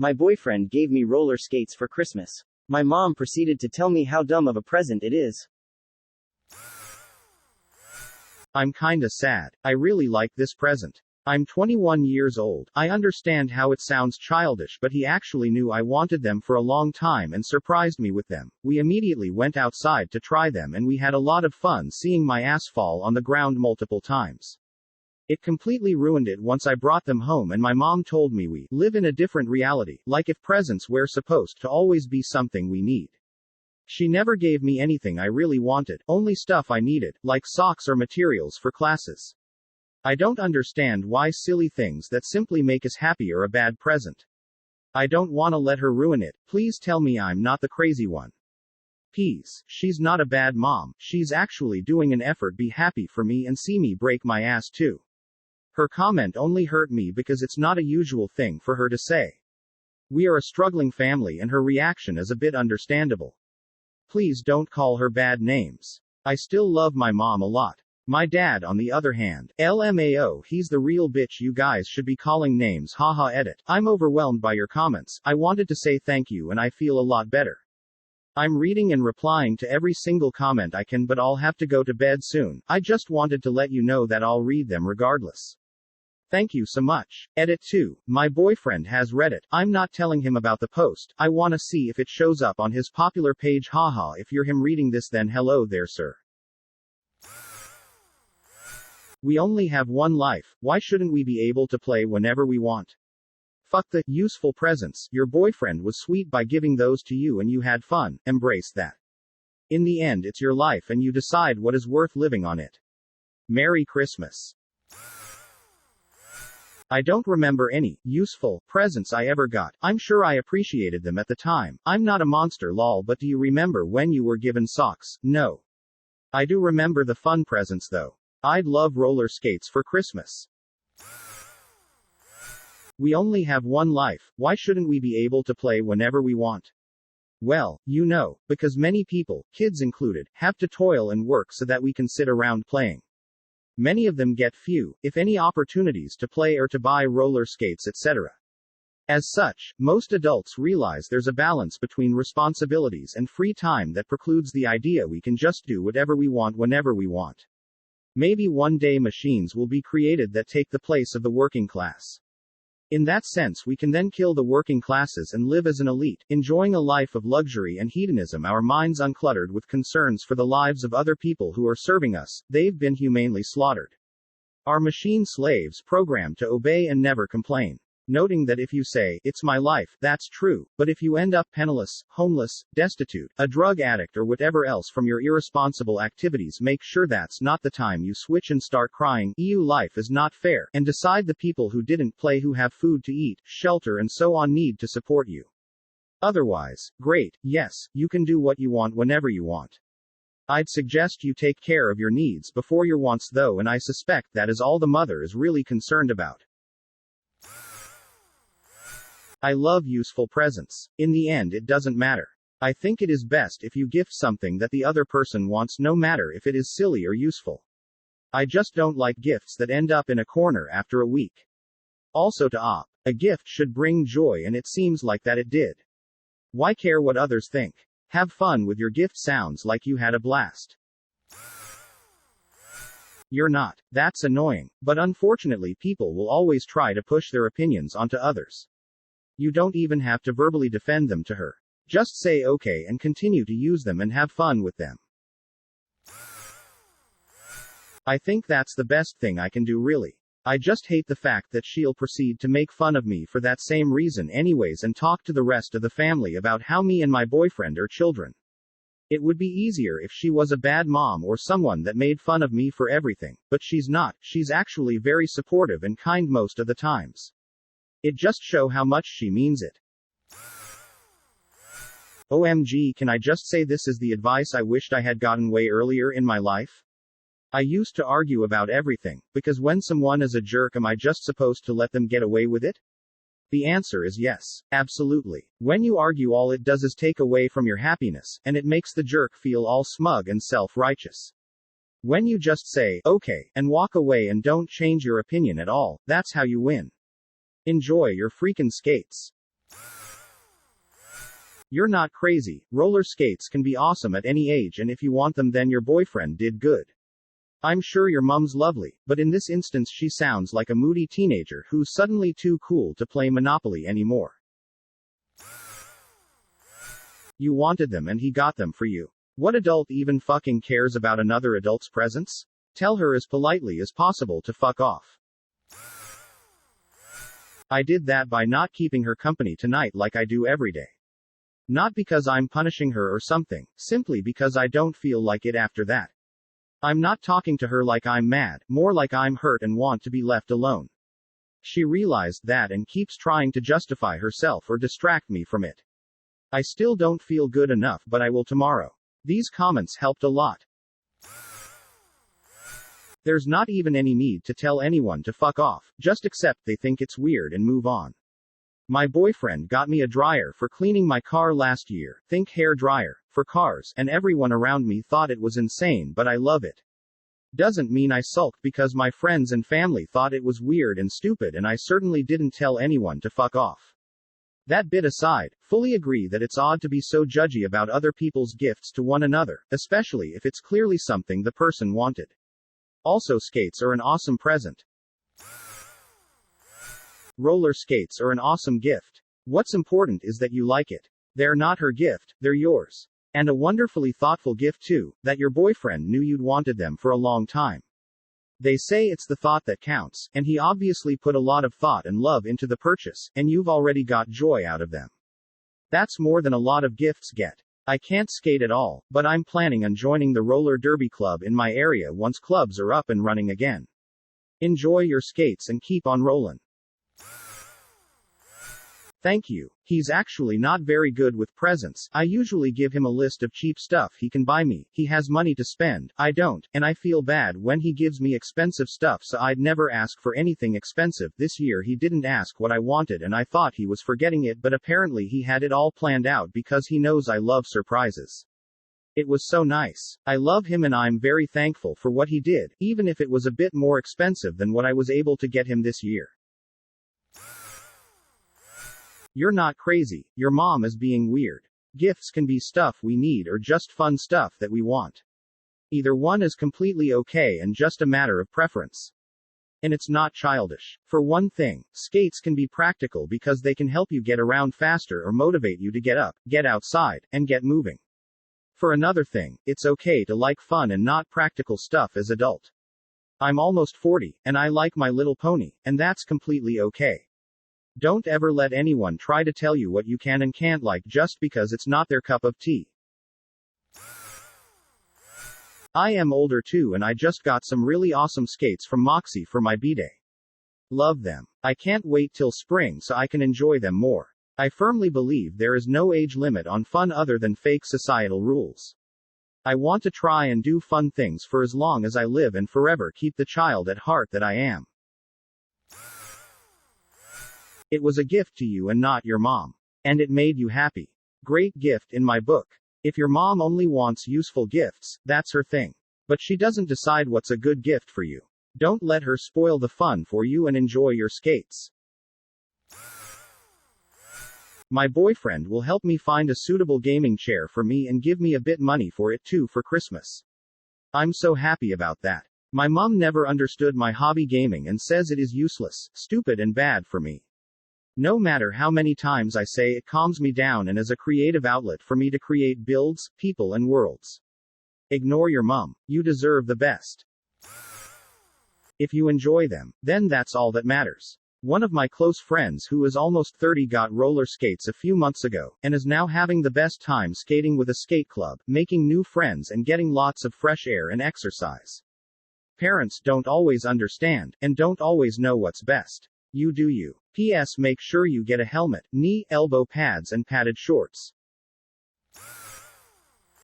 My boyfriend gave me roller skates for Christmas. My mom proceeded to tell me how dumb of a present it is. I'm kinda sad. I really like this present. I'm 21 years old. I understand how it sounds childish, but he actually knew I wanted them for a long time and surprised me with them. We immediately went outside to try them and we had a lot of fun seeing my ass fall on the ground multiple times. It completely ruined it once I brought them home and my mom told me we live in a different reality, like if presents were supposed to always be something we need. She never gave me anything I really wanted, only stuff I needed, like socks or materials for classes. I don't understand why silly things that simply make us happy are a bad present. I don't want to let her ruin it. Please tell me I'm not the crazy one. Please, she's not a bad mom, she's actually doing an effort. Be happy for me and see me break my ass too. Her comment only hurt me because it's not a usual thing for her to say. We are a struggling family and her reaction is a bit understandable. Please don't call her bad names. I still love my mom a lot. My dad, on the other hand, LMAO, he's the real bitch. You guys should be calling names. Haha. Edit. I'm overwhelmed by your comments. I wanted to say thank you and I feel a lot better. I'm reading and replying to every single comment I can, but I'll have to go to bed soon. I just wanted to let you know that I'll read them regardless. Thank you so much. Edit 2. My boyfriend has read it. I'm not telling him about the post. I wanna see if it shows up on his popular page. Haha. If you're him reading this, then hello there, sir. We only have one life. Why shouldn't we be able to play whenever we want? Fuck the useful presents. Your boyfriend was sweet by giving those to you and you had fun. Embrace that. In the end, it's your life and you decide what is worth living on it. Merry Christmas. I don't remember any useful presents I ever got. I'm sure I appreciated them at the time. I'm not a monster lol, but do you remember when you were given socks? No. I do remember the fun presents though. I'd love roller skates for Christmas. We only have one life. Why shouldn't we be able to play whenever we want? Well, you know, because many people, kids included, have to toil and work so that we can sit around playing. Many of them get few, if any, opportunities to play or to buy roller skates, etc. As such, most adults realize there's a balance between responsibilities and free time that precludes the idea we can just do whatever we want whenever we want. Maybe one day machines will be created that take the place of the working class. In that sense, we can then kill the working classes and live as an elite, enjoying a life of luxury and hedonism, our minds uncluttered with concerns for the lives of other people who are serving us. They've been humanely slaughtered. Our machine slaves programmed to obey and never complain. Noting that if you say, it's my life, that's true, but if you end up penniless, homeless, destitute, a drug addict or whatever else from your irresponsible activities, make sure that's not the time you switch and start crying, life is not fair, and decide the people who didn't play, who have food to eat, shelter and so on, need to support you. Otherwise, great, yes, you can do what you want whenever you want. I'd suggest you take care of your needs before your wants though, and I suspect that is all the mother is really concerned about. I love useful presents. In the end, it doesn't matter. I think it is best if you gift something that the other person wants, no matter if it is silly or useful. I just don't like gifts that end up in a corner after a week. Also, a gift should bring joy, and it seems like that it did. Why care what others think? Have fun with your gift. Sounds like you had a blast. You're not. That's annoying. But unfortunately, people will always try to push their opinions onto others. You don't even have to verbally defend them to her. Just say okay and continue to use them and have fun with them. I think that's the best thing I can do, really. I just hate the fact that she'll proceed to make fun of me for that same reason anyways and talk to the rest of the family about how me and my boyfriend are children. It would be easier if she was a bad mom or someone that made fun of me for everything, but she's not. She's actually very supportive and kind most of the times. It just shows how much she means it. OMG, can I just say this is the advice I wished I had gotten way earlier in my life? I used to argue about everything, because when someone is a jerk, am I just supposed to let them get away with it? The answer is yes, absolutely. When you argue, all it does is take away from your happiness, and it makes the jerk feel all smug and self-righteous. When you just say, okay, and walk away and don't change your opinion at all, that's how you win. Enjoy your freaking skates. You're not crazy. Roller skates can be awesome at any age, and if you want them, then your boyfriend did good. I'm sure your mum's lovely, but in this instance she sounds like a moody teenager who's suddenly too cool to play Monopoly anymore. You wanted them and he got them for you. What adult even fucking cares about another adult's presents? Tell her as politely as possible to fuck off. I did that by not keeping her company tonight like I do every day. Not because I'm punishing her or something, simply because I don't feel like it after that. I'm not talking to her like I'm mad, more like I'm hurt and want to be left alone. She realized that and keeps trying to justify herself or distract me from it. I still don't feel good enough, but I will tomorrow. These comments helped a lot. There's not even any need to tell anyone to fuck off, just accept they think it's weird and move on. My boyfriend got me a dryer for cleaning my car last year, think hair dryer, for cars, and everyone around me thought it was insane, but I love it. Doesn't mean I sulked because my friends and family thought it was weird and stupid, and I certainly didn't tell anyone to fuck off. That bit aside, fully agree that it's odd to be so judgy about other people's gifts to one another, especially if it's clearly something the person wanted. Also, skates are an awesome present. Roller skates are an awesome gift. What's important is that you like it. They're not her gift, they're yours. And a wonderfully thoughtful gift too, that your boyfriend knew you'd wanted them for a long time. They say it's the thought that counts, and he obviously put a lot of thought and love into the purchase, and you've already got joy out of them. That's more than a lot of gifts get. I can't skate at all, but I'm planning on joining the roller derby club in my area once clubs are up and running again. Enjoy your skates and keep on rollin'. Thank you. He's actually not very good with presents. I usually give him a list of cheap stuff he can buy me. He has money to spend. I don't, and I feel bad when he gives me expensive stuff, so I'd never ask for anything expensive. This year he didn't ask what I wanted and I thought he was forgetting it, but apparently he had it all planned out because he knows I love surprises. It was so nice. I love him and I'm very thankful for what he did, even if it was a bit more expensive than what I was able to get him this year. You're not crazy. Your mom is being weird. Gifts can be stuff we need or just fun stuff that we want. Either one is completely okay and just a matter of preference. And it's not childish. For one thing, skates can be practical because they can help you get around faster or motivate you to get up, get outside, and get moving. For another thing, it's okay to like fun and not practical stuff as adult. I'm almost 40, and I like My Little Pony, and that's completely okay. Don't ever let anyone try to tell you what you can and can't like just because it's not their cup of tea. I am older too, and I just got some really awesome skates from Moxie for my b-day. Love them. I can't wait till spring so I can enjoy them more. I firmly believe there is no age limit on fun other than fake societal rules. I want to try and do fun things for as long as I live and forever keep the child at heart that I am. It was a gift to you and not your mom. And it made you happy. Great gift in my book. If your mom only wants useful gifts, that's her thing. But she doesn't decide what's a good gift for you. Don't let her spoil the fun for you and enjoy your skates. My boyfriend will help me find a suitable gaming chair for me and give me a bit money for it too for Christmas. I'm so happy about that. My mom never understood my hobby gaming and says it is useless, stupid and bad for me. No matter how many times I say it calms me down and is a creative outlet for me to create builds, people and worlds. Ignore your mom. You deserve the best. If you enjoy them, then that's all that matters. One of my close friends who is almost 30 got roller skates a few months ago, and is now having the best time skating with a skate club, making new friends and getting lots of fresh air and exercise. Parents don't always understand, and don't always know what's best. You do you. P.S. Make sure you get a helmet, knee, elbow pads and padded shorts.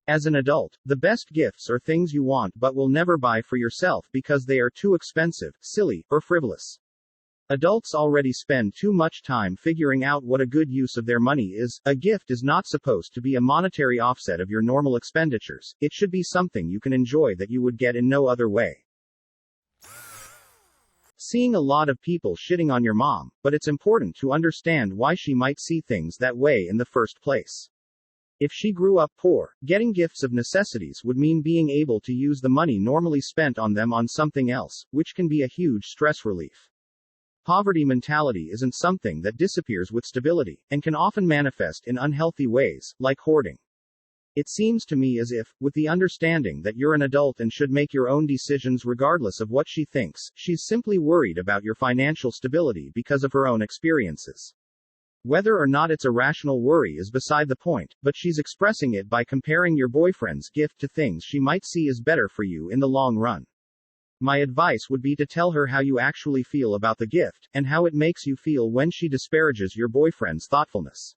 As an adult, the best gifts are things you want but will never buy for yourself because they are too expensive, silly, or frivolous. Adults already spend too much time figuring out what a good use of their money is. A gift is not supposed to be a monetary offset of your normal expenditures. It should be something you can enjoy that you would get in no other way. seeing a lot of people shitting on your mom, but it's important to understand why she might see things that way in the first place. If she grew up poor, getting gifts of necessities would mean being able to use the money normally spent on them on something else, which can be a huge stress relief. Poverty mentality isn't something that disappears with stability, and can often manifest in unhealthy ways, like hoarding. It seems to me as if, with the understanding that you're an adult and should make your own decisions regardless of what she thinks, she's simply worried about your financial stability because of her own experiences. Whether or not it's a rational worry is beside the point, but she's expressing it by comparing your boyfriend's gift to things she might see as better for you in the long run. My advice would be to tell her how you actually feel about the gift, and how it makes you feel when she disparages your boyfriend's thoughtfulness.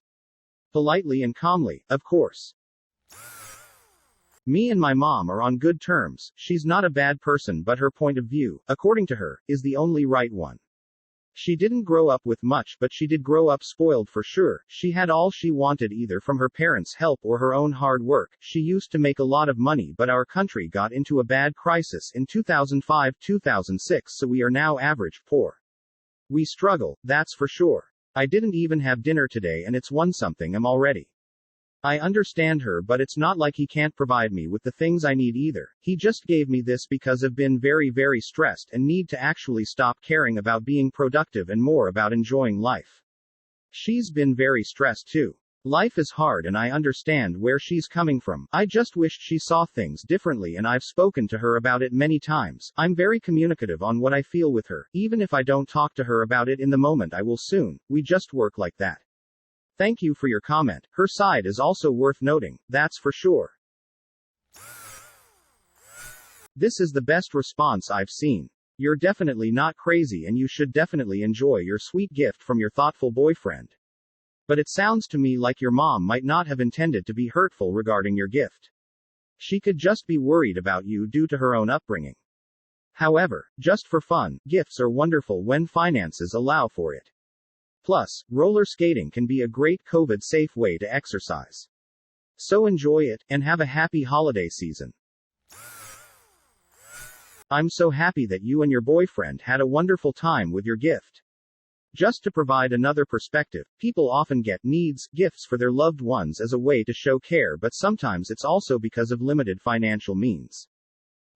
Politely and calmly, of course. Me and my mom are on good terms. She's not a bad person, but her point of view, according to her, is the only right one. She didn't grow up with much, but she did grow up spoiled for sure. She had all she wanted either from her parents' help or her own hard work. She used to make a lot of money, but our country got into a bad crisis in 2005-2006, so we are now average poor. We struggle, that's for sure. I didn't even have dinner today and it's 1-something am already. I understand her, but it's not like he can't provide me with the things I need either. He just gave me this because I've been very, very stressed and need to actually stop caring about being productive and more about enjoying life. She's been very stressed too. Life is hard and I understand where she's coming from. I just wished she saw things differently, and I've spoken to her about it many times. I'm very communicative on what I feel with her. Even if I don't talk to her about it in the moment, I will soon. We just work like that. Thank you for your comment. Her side is also worth noting, that's for sure. This is the best response I've seen. You're definitely not crazy and you should definitely enjoy your sweet gift from your thoughtful boyfriend. But it sounds to me like your mom might not have intended to be hurtful regarding your gift. She could just be worried about you due to her own upbringing. However, just for fun, gifts are wonderful when finances allow for it. Plus, roller skating can be a great COVID-safe way to exercise. So enjoy it, and have a happy holiday season. I'm so happy that you and your boyfriend had a wonderful time with your gift. Just to provide another perspective, people often get gifts for their loved ones as a way to show care, but sometimes it's also because of limited financial means.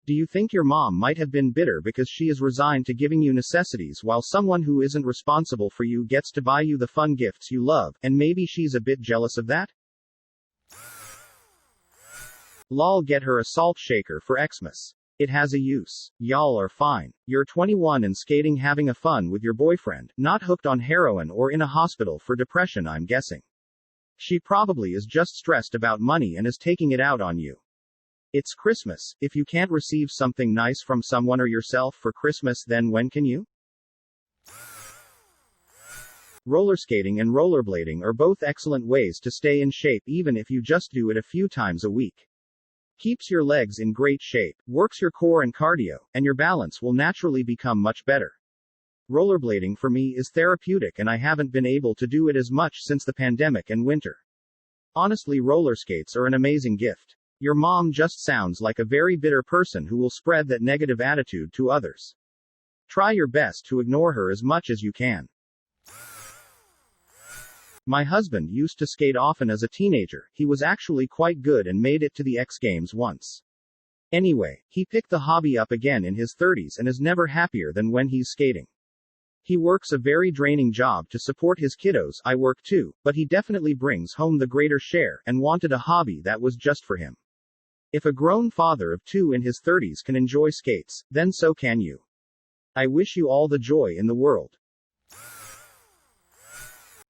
Do you think your mom might have been bitter because she is resigned to giving you necessities while someone who isn't responsible for you gets to buy you the fun gifts you love, and maybe she's a bit jealous of that? Lol, get her a salt shaker for Xmas. It has a use. Y'all are fine. You're 21 and skating, having a fun with your boyfriend, not hooked on heroin or in a hospital for depression, I'm guessing. She probably is just stressed about money and is taking it out on you. It's Christmas. If you can't receive something nice from someone or yourself for Christmas, then when can you? Roller skating and rollerblading are both excellent ways to stay in shape, even if you just do it a few times a week. Keeps your legs in great shape, works your core and cardio, and your balance will naturally become much better. Rollerblading for me is therapeutic, and I haven't been able to do it as much since the pandemic and winter. Honestly, roller skates are an amazing gift. Your mom just sounds like a very bitter person who will spread that negative attitude to others. Try your best to ignore her as much as you can. My husband used to skate often as a teenager. He was actually quite good and made it to the X Games once. Anyway, he picked the hobby up again in his 30s and is never happier than when he's skating. He works a very draining job to support his kiddos. I work too, but he definitely brings home the greater share, and wanted a hobby that was just for him. If a grown father of 2 in his 30s can enjoy skates, then so can you. I wish you all the joy in the world.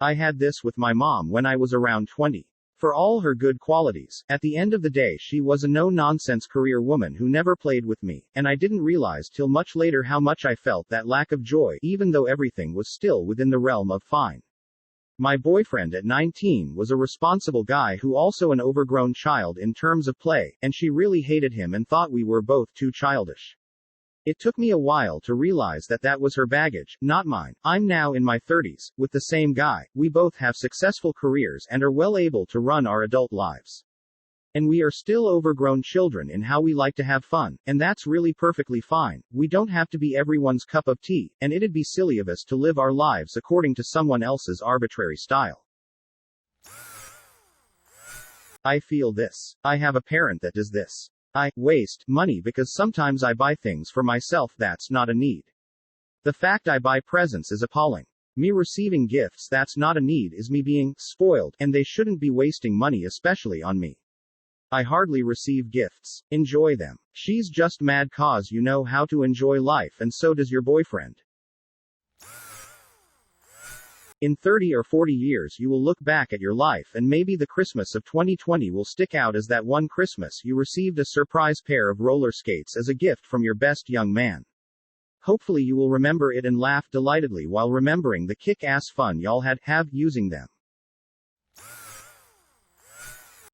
I had this with my mom when I was around 20. For all her good qualities, at the end of the day she was a no-nonsense career woman who never played with me, and I didn't realize till much later how much I felt that lack of joy, even though everything was still within the realm of fine. My boyfriend at 19 was a responsible guy who also an overgrown child in terms of play, and she really hated him and thought we were both too childish. It took me a while to realize that that was her baggage, not mine. I'm now in my 30s, with the same guy. We both have successful careers and are well able to run our adult lives. And we are still overgrown children in how we like to have fun, and that's really perfectly fine. We don't have to be everyone's cup of tea, and it'd be silly of us to live our lives according to someone else's arbitrary style. I feel this. I have a parent that does this. I waste money because sometimes I buy things for myself that's not a need. The fact I buy presents is appalling. Me receiving gifts that's not a need is me being spoiled, and they shouldn't be wasting money, especially on me. I hardly receive gifts. Enjoy them. She's just mad cause you know how to enjoy life, and so does your boyfriend. In 30 or 40 years you will look back at your life and maybe the Christmas of 2020 will stick out as that one Christmas you received a surprise pair of roller skates as a gift from your best young man. Hopefully you will remember it and laugh delightedly while remembering the kick-ass fun y'all have using them.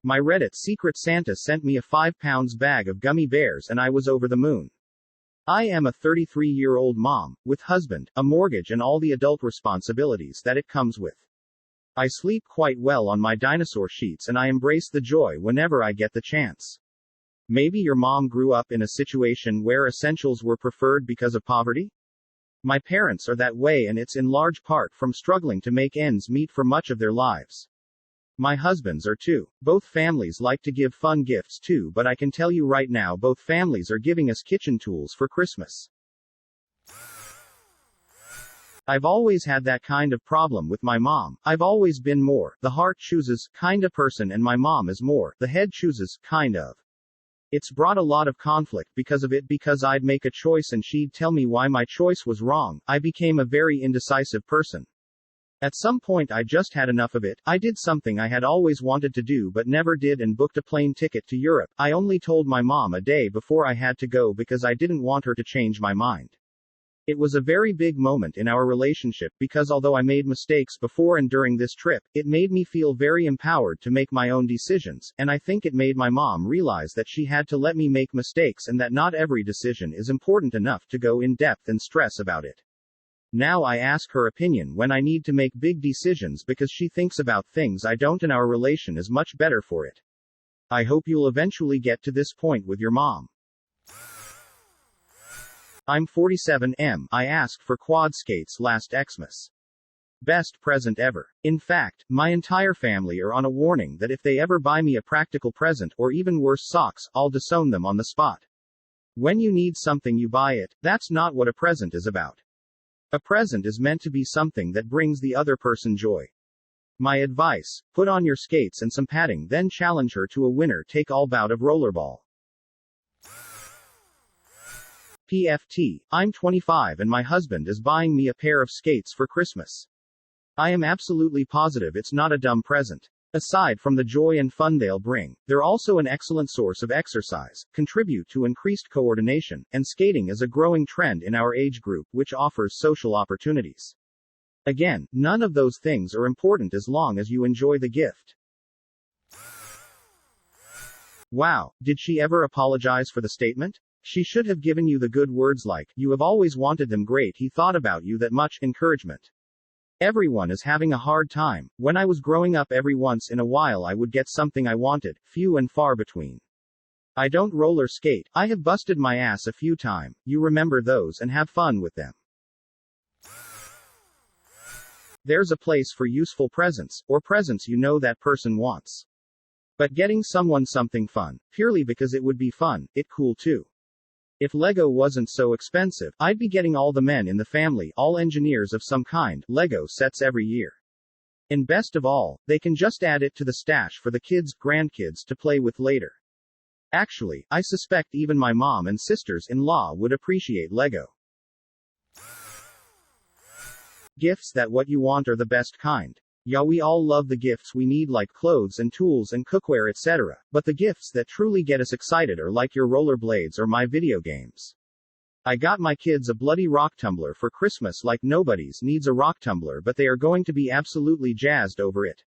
My Reddit Secret Santa sent me a 5-pound bag of gummy bears and I was over the moon. I am a 33-year-old mom, with husband, a mortgage and all the adult responsibilities that it comes with. I sleep quite well on my dinosaur sheets and I embrace the joy whenever I get the chance. Maybe your mom grew up in a situation where essentials were preferred because of poverty? My parents are that way and it's in large part from struggling to make ends meet for much of their lives. My husbands are too. Both families like to give fun gifts too, but I can tell you right now both families are giving us kitchen tools for Christmas. I've always had that kind of problem with my mom. I've always been more, the heart chooses, kinda person and my mom is more, the head chooses, kind of. It's brought a lot of conflict because of it because I'd make a choice and she'd tell me why my choice was wrong. I became a very indecisive person. At some point I just had enough of it. I did something I had always wanted to do but never did and booked a plane ticket to Europe. I only told my mom a day before I had to go because I didn't want her to change my mind. It was a very big moment in our relationship because although I made mistakes before and during this trip, it made me feel very empowered to make my own decisions, and I think it made my mom realize that she had to let me make mistakes and that not every decision is important enough to go in depth and stress about it. Now I ask her opinion when I need to make big decisions because she thinks about things I don't and our relation is much better for it. I hope you'll eventually get to this point with your mom. I'm 47 M. I asked for quad skates last Xmas. Best present ever. In fact, my entire family are on a warning that if they ever buy me a practical present or even worse socks, I'll disown them on the spot. When you need something you buy it. That's not what a present is about. A present is meant to be something that brings the other person joy. My advice, put on your skates and some padding then challenge her to a winner-take-all bout of rollerball. PFT, I'm 25 and my husband is buying me a pair of skates for Christmas. I am absolutely positive it's not a dumb present. Aside from the joy and fun they'll bring, they're also an excellent source of exercise, contribute to increased coordination, and skating is a growing trend in our age group which offers social opportunities. Again, none of those things are important as long as you enjoy the gift. Wow, did she ever apologize for the statement? She should have given you the good words like, you have always wanted them, great he thought about you that much, encouragement. Everyone is having a hard time. When I was growing up every once in a while I would get something I wanted, few and far between. I don't roller skate, I have busted my ass a few times. You remember those and have fun with them. There's a place for useful presents, or presents you know that person wants. But getting someone something fun, purely because it would be fun, it cool too. If Lego wasn't so expensive, I'd be getting all the men in the family, all engineers of some kind, Lego sets every year. And best of all, they can just add it to the stash for the kids, grandkids to play with later. Actually, I suspect even my mom and sisters-in-law would appreciate Lego. Gifts that what you want are the best kind. Yeah, we all love the gifts we need like clothes and tools and cookware etc., but the gifts that truly get us excited are like your rollerblades or my video games. I got my kids a bloody rock tumbler for Christmas like nobody's needs a rock tumbler but they are going to be absolutely jazzed over it.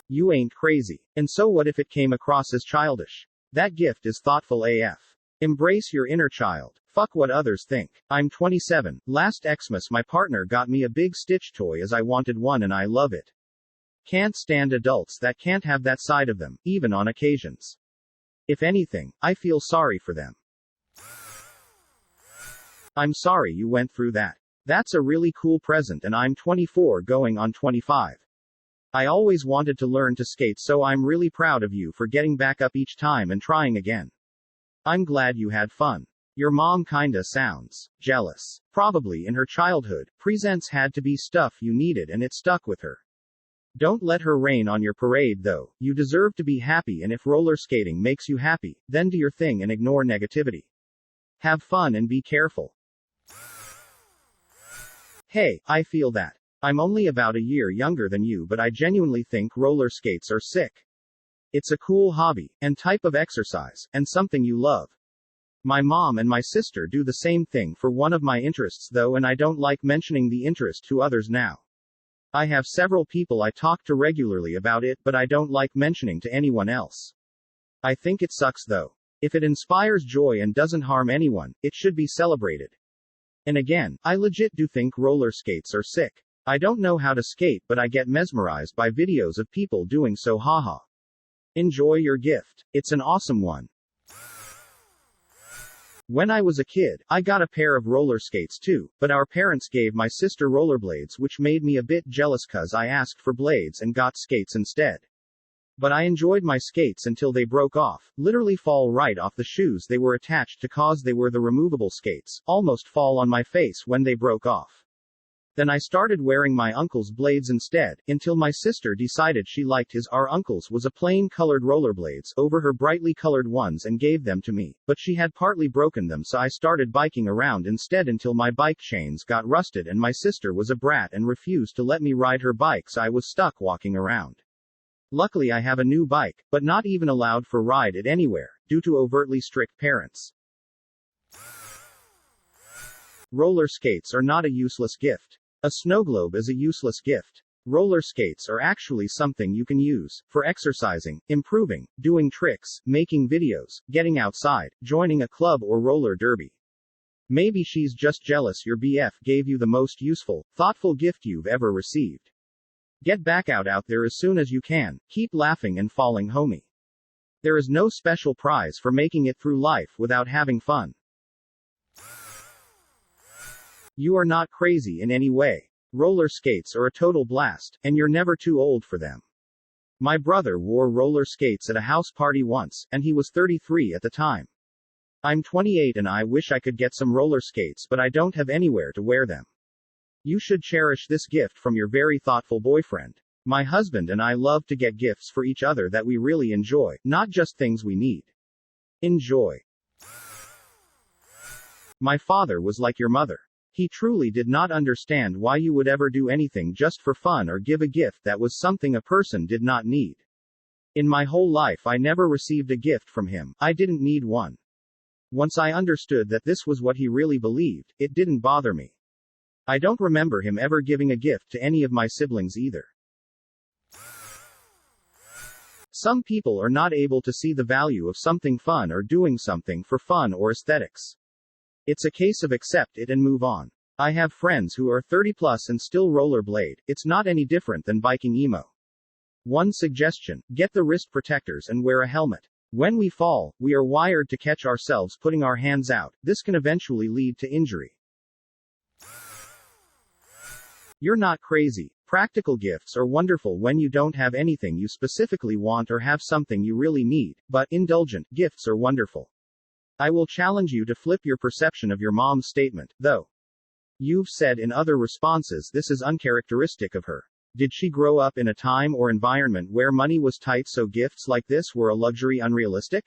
You ain't crazy. And so what if it came across as childish? That gift is thoughtful AF. Embrace your inner child. Fuck what others think. I'm 27. Last Xmas my partner got me a big Stitch toy as I wanted one and I love it. Can't stand adults that can't have that side of them, even on occasions. If anything, I feel sorry for them. I'm sorry you went through that. That's a really cool present and I'm 24 going on 25. I always wanted to learn to skate, so I'm really proud of you for getting back up each time and trying again. I'm glad you had fun. Your mom kinda sounds jealous. Probably in her childhood, presents had to be stuff you needed and it stuck with her. Don't let her rain on your parade though. You deserve to be happy, and if roller skating makes you happy, then do your thing and ignore negativity. Have fun and be careful. Hey, I feel that. I'm only about a year younger than you, but I genuinely think roller skates are sick. It's a cool hobby, and type of exercise, and something you love. My mom and my sister do the same thing for one of my interests though, and I don't like mentioning the interest to others now. I have several people I talk to regularly about it, but I don't like mentioning to anyone else. I think it sucks though. If it inspires joy and doesn't harm anyone, it should be celebrated. And again, I legit do think roller skates are sick. I don't know how to skate, but I get mesmerized by videos of people doing so. Haha. Enjoy your gift. It's an awesome one. When I was a kid, I got a pair of roller skates too, but our parents gave my sister rollerblades, which made me a bit jealous cause I asked for blades and got skates instead. But I enjoyed my skates until they broke off, literally fall right off the shoes they were attached to cause they were the removable skates, almost fall on my face when they broke off. Then I started wearing my uncle's blades instead, until my sister decided she liked his. Our uncle's was a plain colored rollerblades over her brightly colored ones and gave them to me, but she had partly broken them, so I started biking around instead until my bike chains got rusted and my sister was a brat and refused to let me ride her bike, so I was stuck walking around. Luckily I have a new bike, but not even allowed for ride it anywhere, due to overtly strict parents. Roller skates are not a useless gift. A snow globe is a useless gift. Roller skates are actually something you can use for exercising, improving, doing tricks, making videos, getting outside, joining a club or roller derby. Maybe she's just jealous your BF gave you the most useful, thoughtful gift you've ever received. Get back out there as soon as you can. Keep laughing and falling, homie. There is no special prize for making it through life without having fun. You are not crazy in any way. Roller skates are a total blast, and you're never too old for them. My brother wore roller skates at a house party once, and he was 33 at the time. I'm 28 and I wish I could get some roller skates, but I don't have anywhere to wear them. You should cherish this gift from your very thoughtful boyfriend. My husband and I love to get gifts for each other that we really enjoy, not just things we need. Enjoy. My father was like your mother. He truly did not understand why you would ever do anything just for fun or give a gift that was something a person did not need. In my whole life I never received a gift from him. I didn't need one. Once I understood that this was what he really believed, it didn't bother me. I don't remember him ever giving a gift to any of my siblings either. Some people are not able to see the value of something fun or doing something for fun or aesthetics. It's a case of accept it and move on. I have friends who are 30 plus and still rollerblade. It's not any different than biking emo. One suggestion: get the wrist protectors and wear a helmet. When we fall, we are wired to catch ourselves putting our hands out. This can eventually lead to injury. You're not crazy. Practical gifts are wonderful when you don't have anything you specifically want or have something you really need, but indulgent gifts are wonderful. I will challenge you to flip your perception of your mom's statement, though. You've said in other responses this is uncharacteristic of her. Did she grow up in a time or environment where money was tight, so gifts like this were a luxury unrealistic?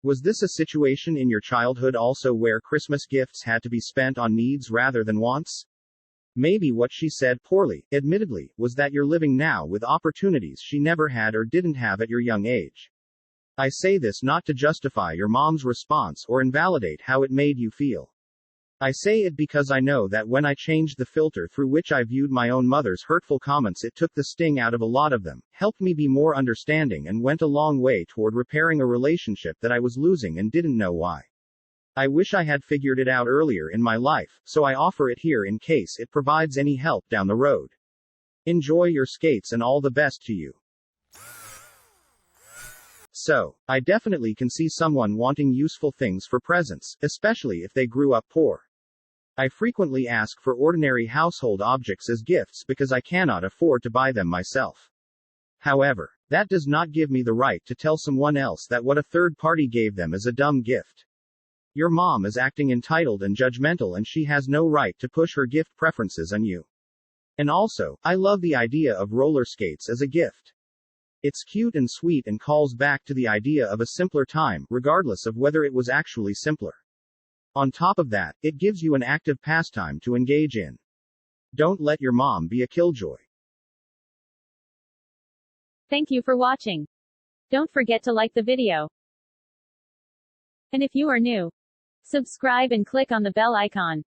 Was this a situation in your childhood also where Christmas gifts had to be spent on needs rather than wants? Maybe what she said poorly, admittedly, was that you're living now with opportunities she never had or didn't have at your young age. I say this not to justify your mom's response or invalidate how it made you feel. I say it because I know that when I changed the filter through which I viewed my own mother's hurtful comments, it took the sting out of a lot of them, helped me be more understanding, and went a long way toward repairing a relationship that I was losing and didn't know why. I wish I had figured it out earlier in my life, so I offer it here in case it provides any help down the road. Enjoy your skates and all the best to you. So, I definitely can see someone wanting useful things for presents, especially if they grew up poor. I frequently ask for ordinary household objects as gifts because I cannot afford to buy them myself. However, that does not give me the right to tell someone else that what a third party gave them is a dumb gift. Your mom is acting entitled and judgmental, and she has no right to push her gift preferences on you. And also, I love the idea of roller skates as a gift. It's cute and sweet and calls back to the idea of a simpler time, regardless of whether it was actually simpler. On top of that, it gives you an active pastime to engage in. Don't let your mom be a killjoy. Thank you for watching. Don't forget to like the video. And if you are new, subscribe and click on the bell icon.